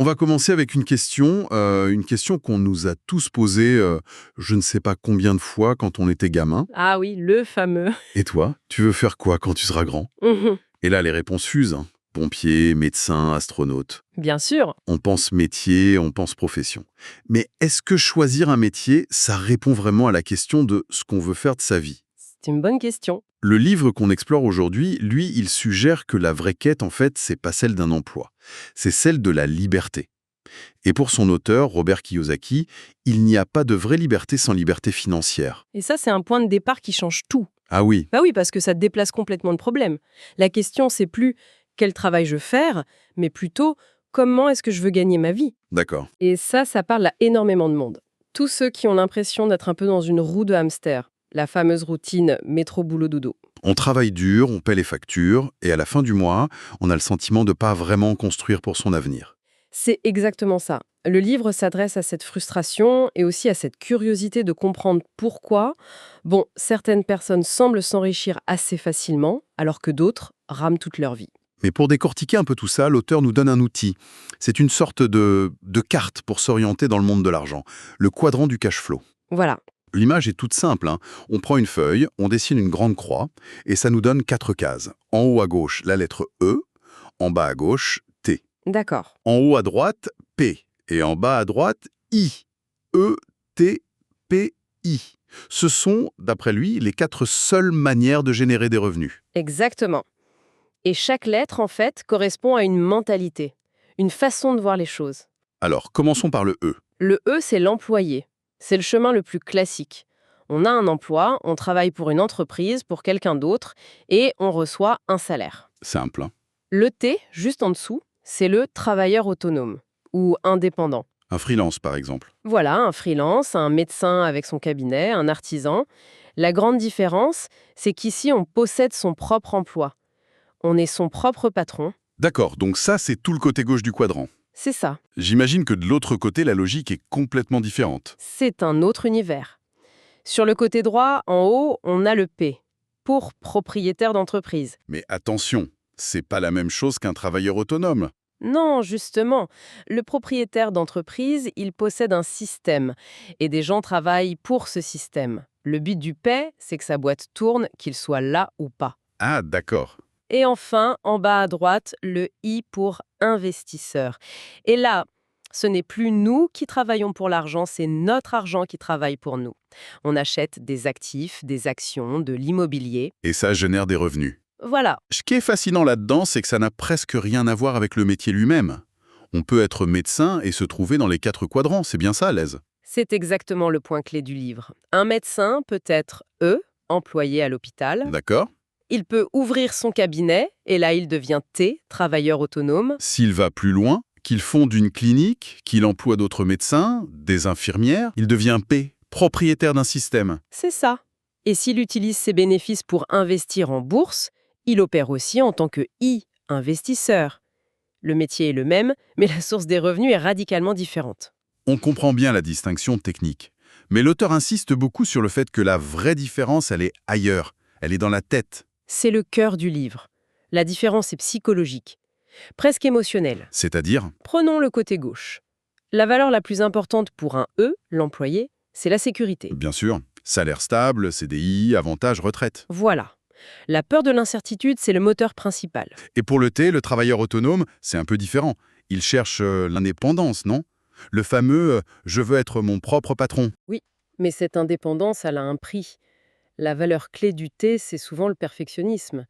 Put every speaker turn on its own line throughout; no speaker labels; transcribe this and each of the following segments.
On va commencer avec une question qu'on nous a tous posée, je ne sais pas combien de fois quand on était gamin.
Ah oui, le fameux.
Et toi, tu veux faire quoi quand tu seras grand?
Mhm.
Et là, les réponses fusent, hein. Pompier, médecin, astronaute.
Bien sûr.
On pense métier, on pense profession. Mais est-ce que choisir un métier, ça répond vraiment à la question de ce qu'on veut faire de sa vie?
C'est une bonne question.
Le livre qu'on explore aujourd'hui, lui, il suggère que la vraie quête, en fait, c'est pas celle d'un emploi. C'est celle de la liberté. Et pour son auteur, Robert Kiyosaki, il n'y a pas de vraie liberté sans liberté financière.
Et ça, c'est un point de départ qui change tout.
Ah oui,
Bah oui, parce que ça déplace complètement le problème. La question, c'est plus quel travail je veux faire, mais plutôt comment est-ce que je veux gagner ma vie.
d'accord.
Et ça parle à énormément de monde. Tous ceux qui ont l'impression d'être un peu dans une roue de hamster. La fameuse routine métro-boulot-dodo.
On travaille dur, on paie les factures, et à la fin du mois, on a le sentiment de pas vraiment construire pour son avenir.
C'est exactement ça. Le livre s'adresse à cette frustration et aussi à cette curiosité de comprendre pourquoi, bon, certaines personnes semblent s'enrichir assez facilement, alors que d'autres rament toute leur vie.
Mais pour décortiquer un peu tout ça, l'auteur nous donne un outil. C'est une sorte de carte pour s'orienter dans le monde de l'argent, le quadrant du cash flow.
Voilà,
L'image est toute simple, hein. On prend une feuille, on dessine une grande croix, et ça nous donne 4 cases. En haut à gauche, la lettre E, en bas à gauche, T.
d'accord.
En haut à droite, P. Et en bas à droite, I. E, T, P, I. Ce sont, d'après lui, les 4 seules manières de générer des revenus.
Exactement. Et chaque lettre, en fait, correspond à une mentalité, une façon de voir les choses.
Alors, commençons par le E.
Le E, c'est l'employé. C'est le chemin le plus classique. On a un emploi, on travaille pour une entreprise, pour quelqu'un d'autre, et on reçoit un salaire.
Simple, hein.
Le T, juste en dessous, c'est le travailleur autonome ou indépendant.
Un freelance, par exemple.
Voilà, un freelance, un médecin avec son cabinet, un artisan. La grande différence, c'est qu'ici, on possède son propre emploi. On est son propre patron.
D'accord, donc ça, c'est tout le côté gauche du quadrant.
C'est ça.
J'imagine que de l'autre côté, la logique est complètement différente.
C'est un autre univers. Sur le côté droit, en haut, on a le P, pour propriétaire d'entreprise.
Mais attention, c'est pas la même chose qu'un travailleur autonome.
Non, justement, le propriétaire d'entreprise, il possède un système et des gens travaillent pour ce système. Le but du paie, c'est que sa boîte tourne, qu'il soit là ou pas.
Ah, d'accord.
Et enfin, en bas à droite, le I pour investisseur. Et là, ce n'est plus nous qui travaillons pour l'argent, c'est notre argent qui travaille pour nous. On achète des actifs, des actions, de l'immobilier.
Et ça génère des revenus.
Voilà,
Ce qui est fascinant là-dedans, c'est que ça n'a presque rien à voir avec le métier lui-même. On peut être médecin et se trouver dans les 4 quadrants, c'est bien ça, l'aise.
c'est exactement le point clé du livre. Un médecin peut être, employé à l'hôpital.
D'accord?
Il peut ouvrir son cabinet, et là il devient T, travailleur autonome.
S'il va plus loin, qu'il fonde une clinique, qu'il emploie d'autres médecins, des infirmières, il devient P, propriétaire d'un système.
C'est ça. Et s'il utilise ses bénéfices pour investir en bourse, il opère aussi en tant que investisseur. Le métier est le même, mais la source des revenus est radicalement différente.
On comprend bien la distinction technique. Mais l'auteur insiste beaucoup sur le fait que la vraie différence, elle est ailleurs. Elle est dans la tête.
C'est le cœur du livre. La différence est psychologique, presque émotionnelle.
C'est-à-dire,
Prenons le côté gauche. La valeur la plus importante pour un l'employé, c'est la sécurité.
bien sûr, salaire stable, CDI, avantages, retraite.
Voilà. La peur de l'incertitude, c'est le moteur principal.
Et pour le T, le travailleur autonome, c'est un peu différent. Il cherche l'indépendance, non? Le fameux je veux être mon propre patron ».
Oui, mais cette indépendance, elle a un prix. La valeur clé du T, c'est souvent le perfectionnisme.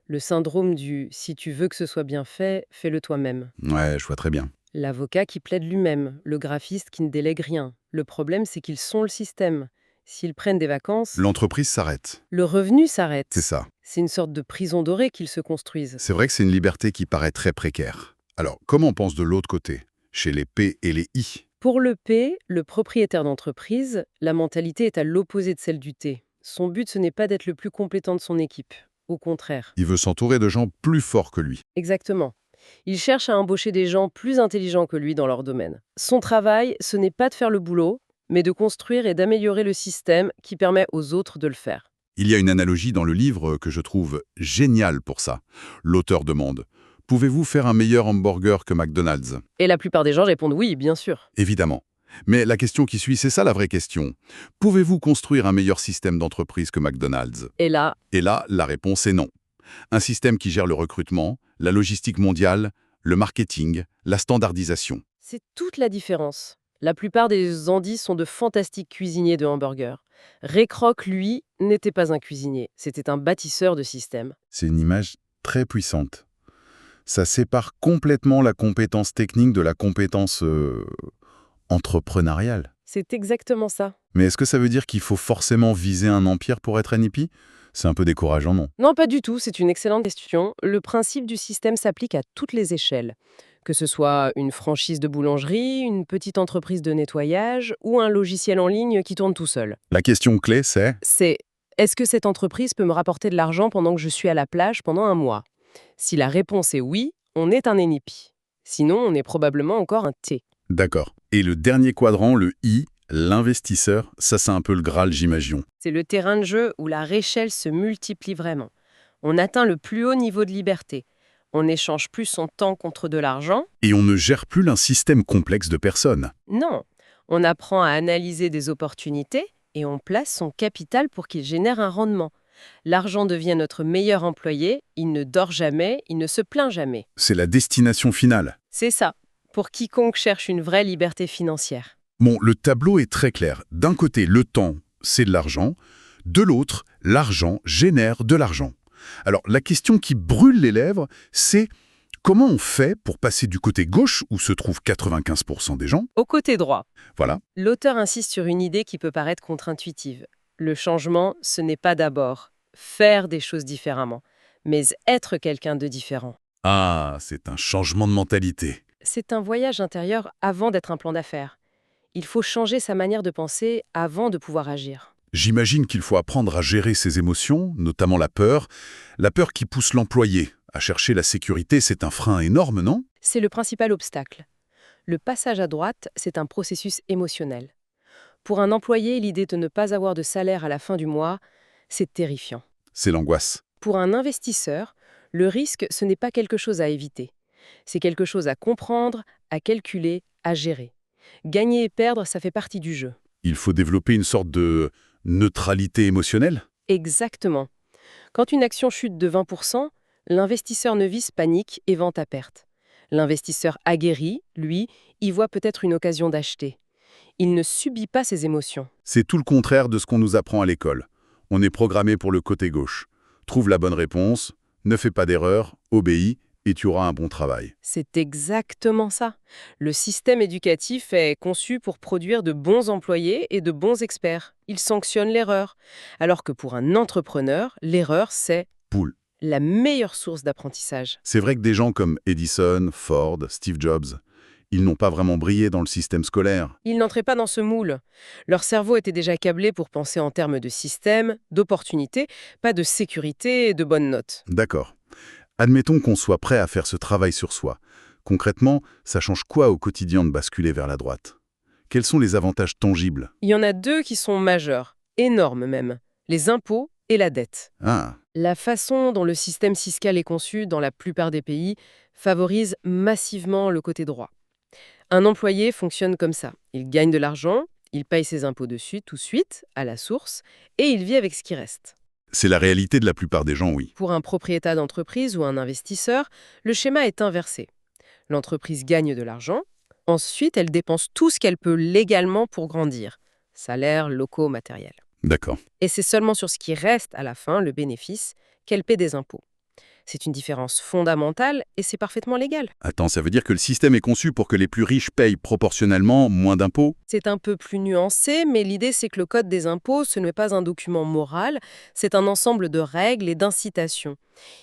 Le syndrome du si tu veux que ce soit bien fait, fais-le toi-même.
Ouais, je vois très bien.
L'avocat qui plaide lui-même, le graphiste qui ne délègue rien. Le problème, c'est qu'ils sont le système. S'ils prennent des vacances,
L'entreprise s'arrête.
le revenu s'arrête.
C'est ça.
C'est une sorte de prison dorée qu'ils se construisent.
C'est vrai que c'est une liberté qui paraît très précaire. Alors, comment on pense de l'autre côté, chez les P et les I?
Pour le P, le propriétaire d'entreprise, la mentalité est à l'opposé de celle du T. Son but, ce n'est pas d'être le plus compétent de son équipe. Au contraire.
Il veut s'entourer de gens plus forts que lui.
Exactement. Il cherche à embaucher des gens plus intelligents que lui dans leur domaine. Son travail, ce n'est pas de faire le boulot, mais de construire et d'améliorer le système qui permet aux autres de le faire.
Il y a une analogie dans le livre que je trouve géniale pour ça. L'auteur demande Pouvez-vous faire un meilleur hamburger que McDonald's?
Et la plupart des gens répondent oui, bien sûr.
Évidemment. Mais la question qui suit, c'est ça la vraie question. Pouvez-vous construire un meilleur système d'entreprise que McDonald's?
Et là,
Et là, la réponse est non. Un système qui gère le recrutement, la logistique mondiale, le marketing, la standardisation.
c'est toute la différence. La plupart des Andis sont de fantastiques cuisiniers de hamburgers. Ray Kroc, lui, n'était pas un cuisinier, c'était un bâtisseur de systèmes.
C'est une image très puissante. Ça sépare complètement la compétence technique de la compétence entrepreneuriale.
C'est exactement ça.
Mais est-ce que ça veut dire qu'il faut forcément viser un empire pour être NEP? C'est un peu décourageant, non?
Non, pas du tout, c'est une excellente question. Le principe du système s'applique à toutes les échelles. Que ce soit une franchise de boulangerie, une petite entreprise de nettoyage ou un logiciel en ligne qui tourne tout seul.
La question clé, c'est...
C'est est-ce que cette entreprise peut me rapporter de l'argent pendant que je suis à la plage pendant un mois? Si la réponse est oui, on est un NEP. Sinon, on est probablement encore un T.
D'accord. Et le dernier quadrant, le I, l'investisseur, ça c'est un peu le Graal, j'imagine.
C'est le terrain de jeu où la réchelle se multiplie vraiment. On atteint le plus haut niveau de liberté. On n'échange plus son temps contre de l'argent.
Et on ne gère plus un système complexe de personnes.
Non, on apprend à analyser des opportunités et on place son capital pour qu'il génère un rendement. L'argent devient notre meilleur employé, il ne dort jamais, il ne se plaint jamais.
C'est la destination finale.
C'est ça, pour quiconque cherche une vraie liberté financière.
Bon, le tableau est très clair. D'un côté, le temps, c'est de l'argent. De l'autre, l'argent génère de l'argent. Alors, la question qui brûle les lèvres, c'est comment on fait pour passer du côté gauche, où se trouvent 95% des gens,
Au côté droit,
voilà,
l'auteur insiste sur une idée qui peut paraître contre-intuitive. Le changement, ce n'est pas d'abord faire des choses différemment, mais être quelqu'un de différent.
ah, c'est un changement de mentalité.
C'est un voyage intérieur avant d'être un plan d'affaires. Il faut changer sa manière de penser avant de pouvoir agir.
J'imagine qu'il faut apprendre à gérer ses émotions, notamment la peur qui pousse l'employé à chercher la sécurité, c'est un frein énorme, non?
C'est le principal obstacle. Le passage à droite, c'est un processus émotionnel. Pour un employé, l'idée de ne pas avoir de salaire à la fin du mois, c'est terrifiant.
C'est l'angoisse.
Pour un investisseur, le risque, ce n'est pas quelque chose à éviter. C'est quelque chose à comprendre, à calculer, à gérer. Gagner et perdre, ça fait partie du jeu.
Il faut développer une sorte de neutralité émotionnelle?
Exactement. Quand une action chute de 20%, l'investisseur novice panique et vend à perte. L'investisseur aguerri, lui, y voit peut-être une occasion d'acheter. Il ne subit pas ses émotions.
C'est tout le contraire de ce qu'on nous apprend à l'école. On est programmé pour le côté gauche. Trouve la bonne réponse, ne fais pas d'erreur, obéis, et tu auras un bon travail.
C'est exactement ça. Le système éducatif est conçu pour produire de bons employés et de bons experts. Il sanctionne l'erreur. Alors que pour un entrepreneur, l'erreur, c'est
Poule.
la meilleure source d'apprentissage.
C'est vrai que des gens comme Edison, Ford, Steve Jobs, ils n'ont pas vraiment brillé dans le système scolaire.
Ils n'entraient pas dans ce moule. Leur cerveau était déjà câblé pour penser en termes de système, d'opportunité, pas de sécurité et de bonnes notes.
D'accord. Admettons qu'on soit prêt à faire ce travail sur soi. Concrètement, ça change quoi au quotidien de basculer vers la droite? Quels sont les avantages tangibles?
Il y en a deux qui sont majeurs, énormes même, les impôts et la dette.
Ah,
La façon dont le système fiscal est conçu dans la plupart des pays favorise massivement le côté droit. Un employé fonctionne comme ça. Il gagne de l'argent, il paye ses impôts dessus tout de suite, à la source, et il vit avec ce qui reste.
c'est la réalité de la plupart des gens, oui.
Pour un propriétaire d'entreprise ou un investisseur, le schéma est inversé. L'entreprise gagne de l'argent, ensuite elle dépense tout ce qu'elle peut légalement pour grandir. Salaire, locaux, matériel.
D'accord.
Et c'est seulement sur ce qui reste à la fin, le bénéfice, qu'elle paie des impôts. C'est une différence fondamentale et c'est parfaitement légal.
Attends, ça veut dire que le système est conçu pour que les plus riches payent proportionnellement moins d'impôts?
C'est un peu plus nuancé, mais l'idée c'est que le code des impôts, ce n'est pas un document moral, c'est un ensemble de règles et d'incitations.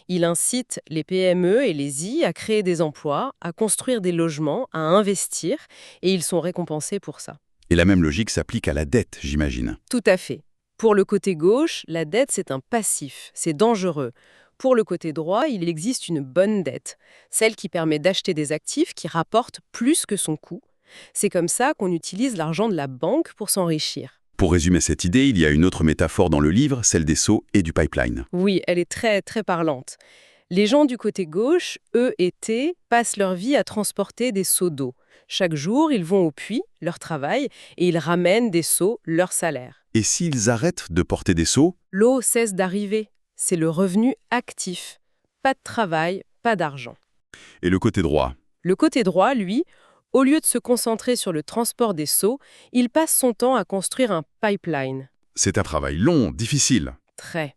Il incite les PME et les I à créer des emplois, à construire des logements, à investir, et ils sont récompensés pour ça.
Et la même logique s'applique à la dette, j'imagine.
Tout à fait. Pour le côté gauche, la dette c'est un passif, c'est dangereux. Pour le côté droit, il existe une bonne dette, celle qui permet d'acheter des actifs qui rapportent plus que son coût. C'est comme ça qu'on utilise l'argent de la banque pour s'enrichir.
Pour résumer cette idée, il y a une autre métaphore dans le livre, celle des seaux et du pipeline.
Oui, elle est très, très parlante. Les gens du côté gauche, E et T, passent leur vie à transporter des seaux d'eau. Chaque jour, ils vont au puits, leur travail, et ils ramènent des seaux, leur salaire.
Et s'ils arrêtent de porter des seaux?
L'eau cesse d'arriver. C'est le revenu actif. Pas de travail, pas d'argent.
Et le côté droit?
Le côté droit, lui, au lieu de se concentrer sur le transport des seaux, il passe son temps à construire un pipeline.
C'est un travail long, difficile.
Très.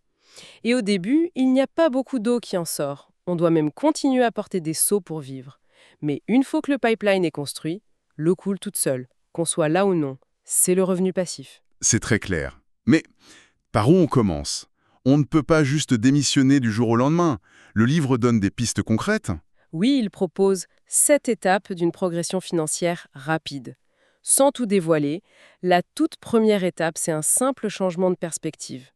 Et au début, il n'y a pas beaucoup d'eau qui en sort. On doit même continuer à porter des seaux pour vivre. Mais une fois que le pipeline est construit, l'eau coule toute seule, qu'on soit là ou non. C'est le revenu passif.
C'est très clair. Mais par où on commence? On ne peut pas juste démissionner du jour au lendemain. Le livre donne des pistes concrètes.
Oui, il propose 7 étapes d'une progression financière rapide. Sans tout dévoiler, la toute première étape, c'est un simple changement de perspective.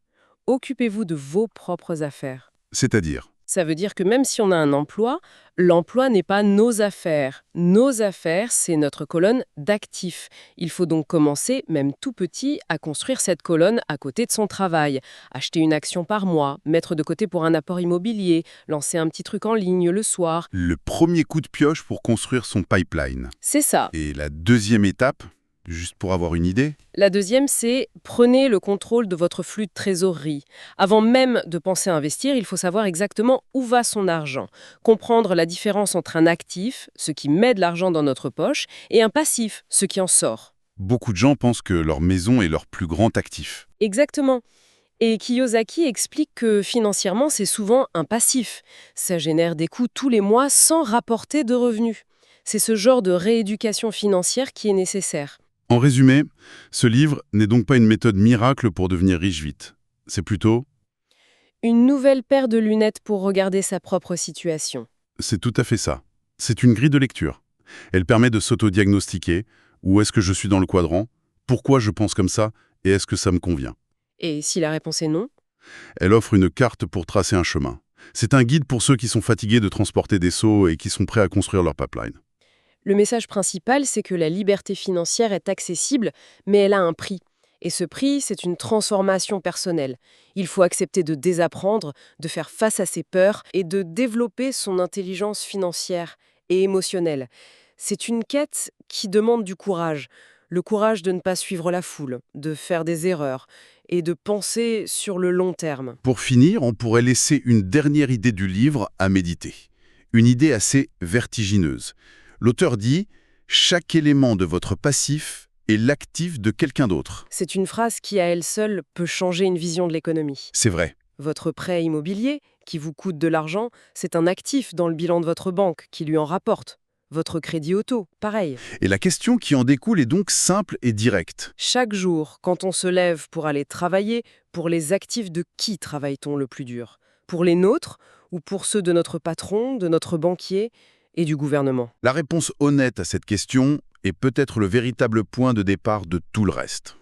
Occupez-vous de vos propres affaires.
C'est-à-dire?
Ça veut dire que même si on a un emploi, l'emploi n'est pas nos affaires. Nos affaires, c'est notre colonne d'actifs. Il faut donc commencer, même tout petit, à construire cette colonne à côté de son travail. Acheter une action par mois, mettre de côté pour un apport immobilier, lancer un petit truc en ligne le soir.
Le premier coup de pioche pour construire son pipeline.
C'est ça.
Et la deuxième étape, juste pour avoir une idée?
La deuxième, c'est prenez le contrôle de votre flux de trésorerie. Avant même de penser à investir, il faut savoir exactement où va son argent. Comprendre la différence entre un actif, ce qui met de l'argent dans notre poche, et un passif, ce qui en sort.
Beaucoup de gens pensent que leur maison est leur plus grand actif.
Exactement. Et Kiyosaki explique que financièrement, c'est souvent un passif. Ça génère des coûts tous les mois sans rapporter de revenus. C'est ce genre de rééducation financière qui est nécessaire.
En résumé, ce livre n'est donc pas une méthode miracle pour devenir riche vite. C'est plutôt...
Une nouvelle paire de lunettes pour regarder sa propre situation.
C'est tout à fait ça. C'est une grille de lecture. Elle permet de s'auto-diagnostiquer. Où est-ce que je suis dans le quadrant? Pourquoi je pense comme ça? Et est-ce que ça me convient?
Et si la réponse est non?
Elle offre une carte pour tracer un chemin. C'est un guide pour ceux qui sont fatigués de transporter des seaux et qui sont prêts à construire leur pipeline.
Le message principal, c'est que la liberté financière est accessible, mais elle a un prix. Et ce prix, c'est une transformation personnelle. Il faut accepter de désapprendre, de faire face à ses peurs et de développer son intelligence financière et émotionnelle. C'est une quête qui demande du courage. Le courage de ne pas suivre la foule, de faire des erreurs et de penser sur le long terme.
Pour finir, on pourrait laisser une dernière idée du livre à méditer. Une idée assez vertigineuse. L'auteur dit « Chaque élément de votre passif est l'actif de quelqu'un d'autre ».
C'est une phrase qui, à elle seule, peut changer une vision de l'économie.
C'est vrai.
Votre prêt immobilier, qui vous coûte de l'argent, c'est un actif dans le bilan de votre banque qui lui en rapporte. Votre crédit auto, pareil.
Et la question qui en découle est donc simple et directe.
Chaque jour, quand on se lève pour aller travailler, pour les actifs de qui travaille-t-on le plus dur? Pour les nôtres ou pour ceux de notre patron, de notre banquier et du gouvernement?
La réponse honnête à cette question est peut-être le véritable point de départ de tout le reste.